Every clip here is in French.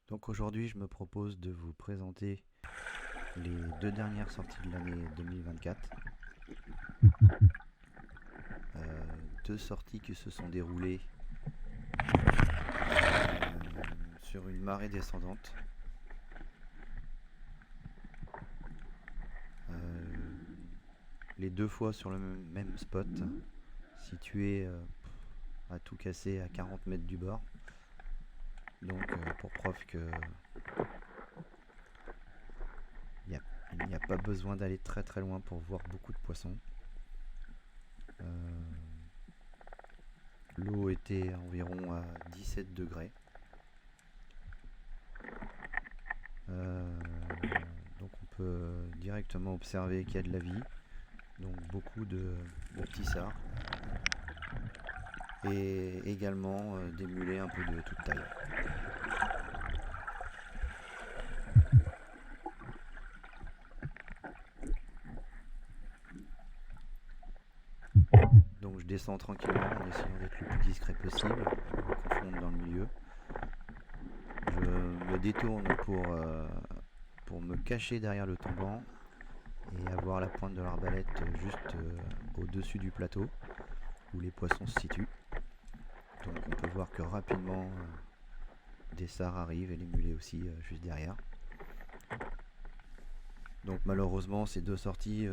Donc aujourd'hui, je me propose de vous présenter les deux dernières sorties de l'année 2024. Deux sorties qui se sont déroulées sur une marée descendante. Les deux fois sur le même spot, situé à tout casser à 40 mètres du bord. Donc pour preuve que il n'y a pas besoin d'aller très très loin pour voir beaucoup de poissons. L'eau était environ à 17 degrés. Donc on peut directement observer qu'il y a de la vie. Donc beaucoup de petits sards. Et également des mulets un peu de toute taille. Donc je descends tranquillement en essayant d'être le plus discret possible, je me confronte dans le milieu. Je me détourne pour me cacher derrière le tombant et avoir la pointe de l'arbalète juste au-dessus du plateau où les poissons se situent. Donc on peut voir que rapidement des sards arrivent et les mulets aussi juste derrière. Donc malheureusement ces deux sorties,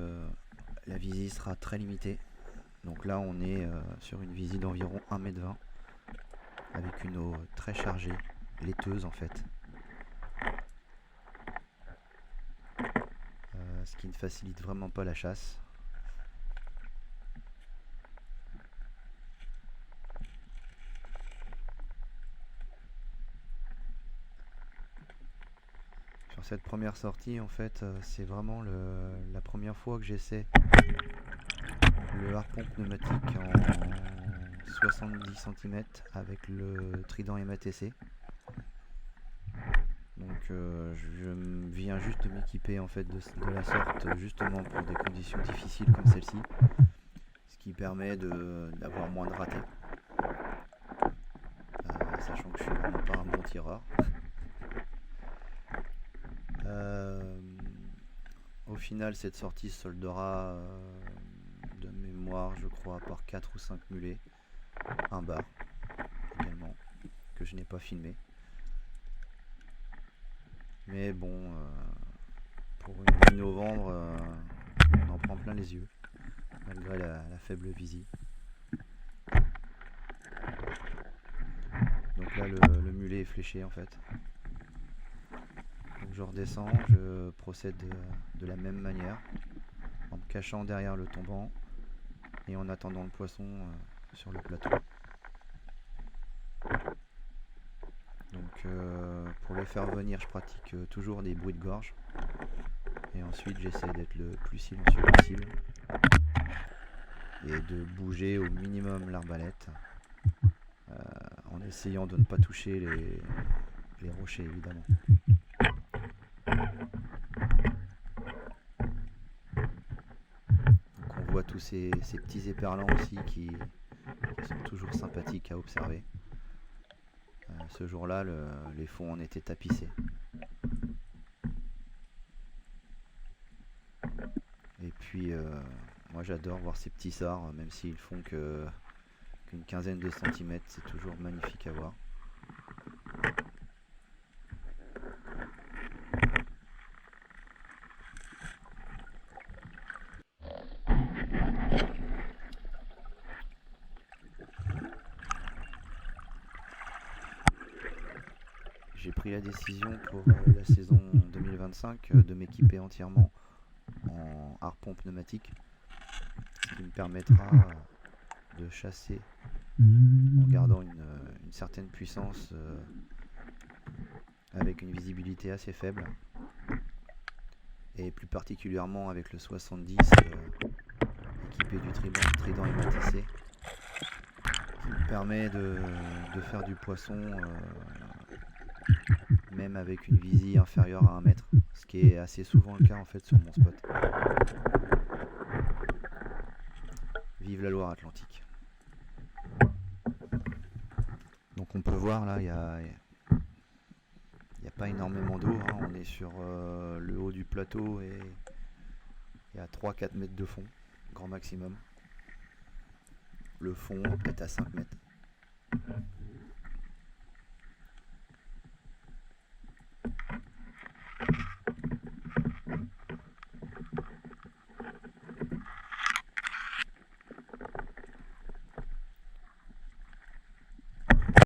la visée sera très limitée. Donc là on est sur une visée d'environ 1,20 m avec une eau très chargée, laiteuse en fait. Ce qui ne facilite vraiment pas la chasse. Sur cette première sortie en fait c'est vraiment la première fois que j'essaie le harpon pneumatique en 70 cm avec le Trident MATC. Donc je viens juste de m'équiper en fait de la sorte justement pour des conditions difficiles comme celle-ci, ce qui permet d'avoir moins de ratés, sachant que je suis vraiment pas un bon tireur. Au final cette sortie se soldera de mémoire je crois par 4 ou 5 mulets, un bar également que je n'ai pas filmé. Mais bon, pour une mi-novembre, on en prend plein les yeux, malgré la faible visie. Donc là, le mulet est fléché en fait. Donc je redescends, je procède de la même manière, en me cachant derrière le tombant et en attendant le poisson sur le plateau. Donc pour les faire venir, je pratique toujours des bruits de gorge. Et ensuite, j'essaie d'être le plus silencieux possible et de bouger au minimum l'arbalète en essayant de ne pas toucher les rochers évidemment. Donc on voit tous ces petits éperlans aussi qui sont toujours sympathiques à observer. Ce jour-là, les fonds en étaient tapissés. Et puis moi j'adore voir ces petits sards, même s'ils font qu'une quinzaine de centimètres, c'est toujours magnifique à voir. J'ai pris la décision pour la saison 2025 de m'équiper entièrement en harpon pneumatique, ce qui me permettra de chasser en gardant une certaine puissance avec une visibilité assez faible, et plus particulièrement avec le 70 équipé du Trident MATC, qui me permet de faire du poisson même avec une visie inférieure à 1 mètre, ce qui est assez souvent le cas en fait sur mon spot. Vive la Loire-Atlantique. Donc on peut voir là, il y a pas énormément d'eau, hein. On est sur le haut du plateau et à 3-4 mètres de fond, grand maximum. Le fond peut-être à 5 mètres.